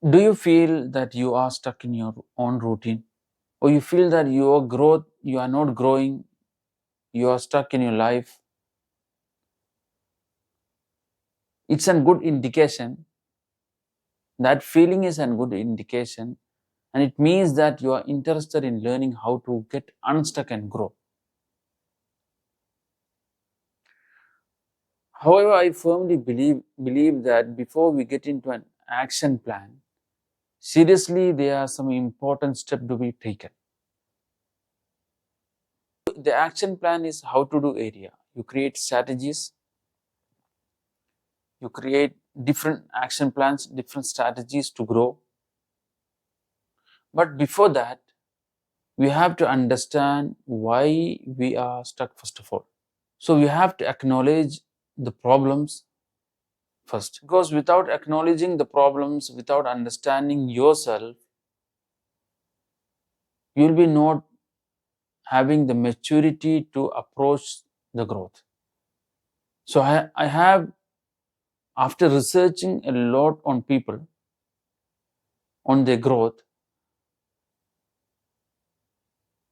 Do you feel that you are stuck in your own routine? Or you feel that you are not growing, you are stuck in your life? It's a good indication. That feeling is a good indication, and it means that you are interested in learning how to get unstuck and grow. However, I firmly believe that before we get into an action plan, seriously, there are some important steps to be taken. The action plan is how to do area. You create strategies, you create different action plans, different strategies to grow. But before that, we have to understand why we are stuck first of all. So we have to acknowledge the problems first. Because without acknowledging the problems, without understanding yourself, you will be not having the maturity to approach the growth. So I have, after researching a lot on people, on their growth,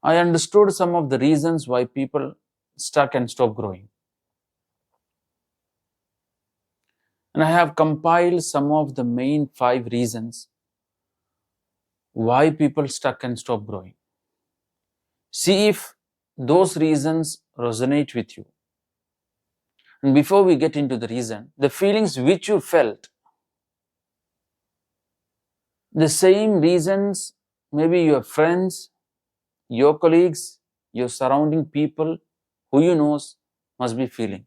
I understood some of the reasons why people stuck and stop growing. And I have compiled some of the main 5 reasons why people stuck and stop growing. See if those reasons resonate with you. And before we get into the reason, the feelings which you felt, the same reasons maybe your friends, your colleagues, your surrounding people who you know must be feeling.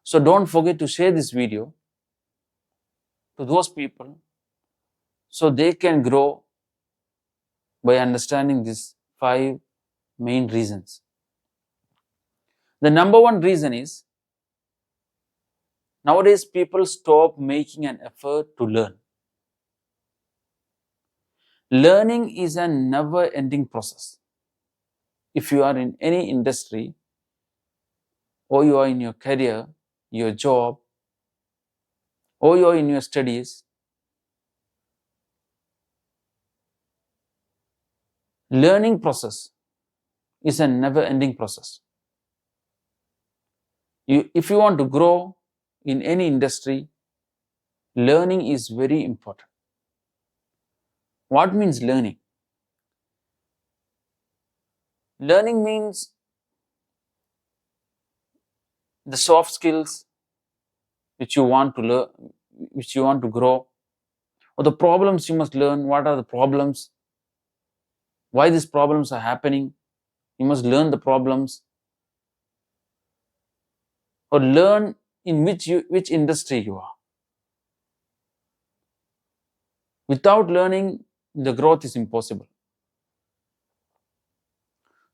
So don't forget to share this video to those people so they can grow by understanding these 5 main reasons. The number 1 reason is, nowadays people stop making an effort to learn. Learning is a never-ending process. If you are in any industry, or you are in your career, your job, or you are in your studies, learning process is a never-ending process. If you want to grow in any industry, learning is very important. What means learning? Learning means the soft skills which you want to learn, which you want to grow, or the problems you must learn. What are the problems? Why these problems are happening? You must learn the problems, or learn in which industry you are. Without learning, the growth is impossible.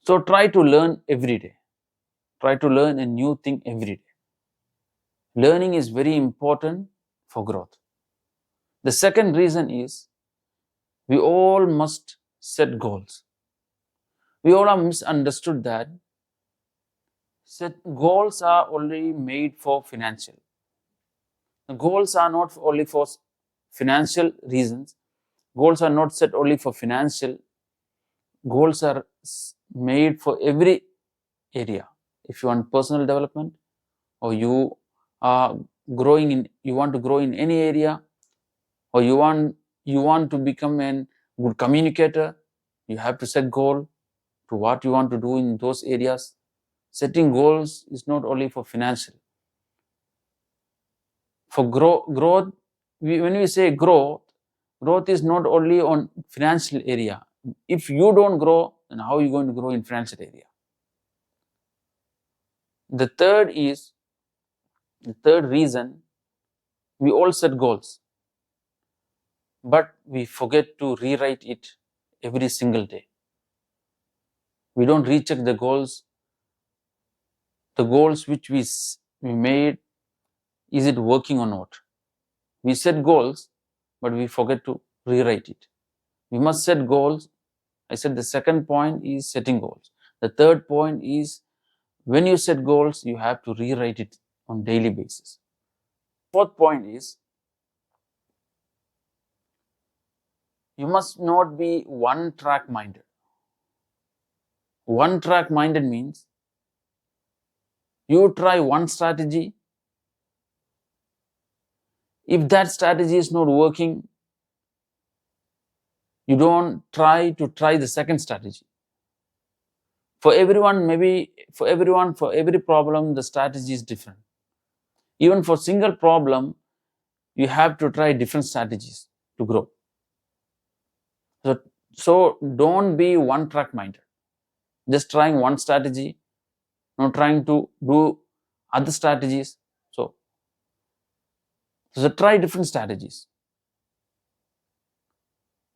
So try to learn every day. Try to learn a new thing every day. Learning is very important for growth. The second reason is, we all must set goals. We all have misunderstood that set goals are only made for financial. The goals are not only for financial reasons. Goals are not set only for financial. Goals are made for every area. If you want personal development, or you are you want to grow in any area, or you want to become a good communicator, you have to set goal to what you want to do in those areas. Setting goals is not only for financial. For growth, when we say growth is not only on financial area. If you don't grow, then how are you going to grow in financial area? The third reason, we all set goals, but we forget to rewrite it every single day. We don't recheck the goals which we made, is it working or not? We set goals, but we forget to rewrite it. We must set goals. I said the second point is setting goals. The third point is, when you set goals, you have to rewrite it on daily basis. Fourth point is, You must not be one track minded. One track minded means you try one strategy. If that strategy is not working, you don't try the second strategy. For everyone, for every problem, the strategy is different. Even for single problem, you have to try different strategies to grow. So don't be one track minded. Just trying one strategy, not trying to do other strategies. So try different strategies.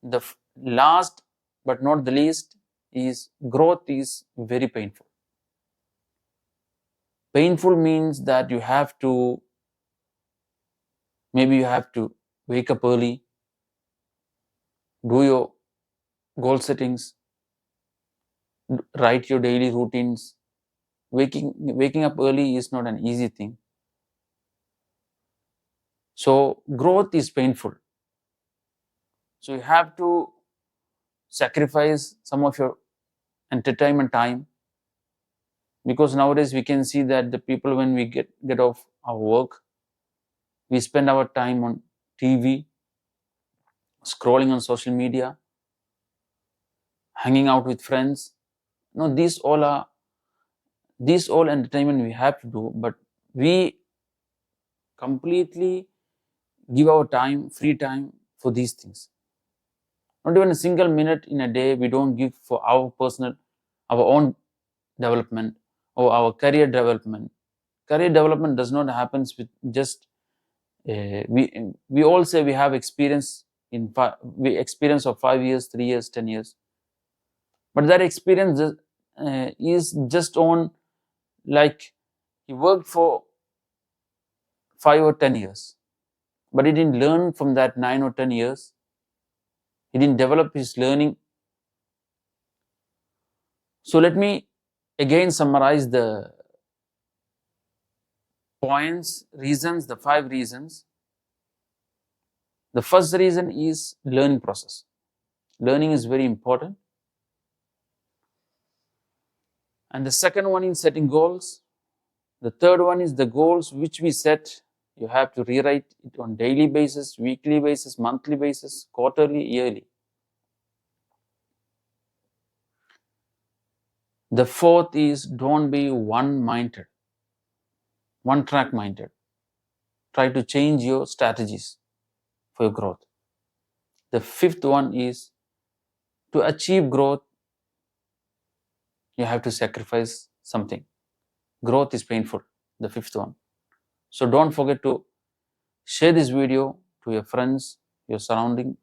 The last but not the least is growth is very painful. Painful means that you have to wake up early, do your goal settings, write your daily routines. Waking up early is not an easy thing. So growth is painful. So you have to sacrifice some of your entertainment time, because nowadays we can see that the people, when we get off our work, we spend our time on TV, scrolling on social media, hanging out with friends. No, these all entertainment we have to do, but we completely give our time, free time for these things. Not even a single minute in a day we don't give for our own development or our career development. Career development does not happen with just we all say we have experience experience of 5 years, 3 years, 10 years, but that experience is just on, like, he worked for 5 or 10 years, but he didn't learn from that 9 or 10 years. He didn't develop his learning. So let me again summarize the points, reasons, the 5 reasons. The first reason is learning process. Learning is very important. And the second one is setting goals. The third one is the goals which we set. You have to rewrite it on daily basis, weekly basis, monthly basis, quarterly, yearly. The fourth is don't be one-minded, one-track minded. Try to change your strategies for your growth. The fifth one is to achieve growth, you have to sacrifice something. Growth is painful, the fifth one. So don't forget to share this video to your friends, your surrounding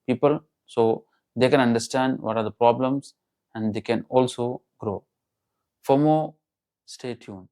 people, so they can understand what are the problems and they can also grow. For more, stay tuned.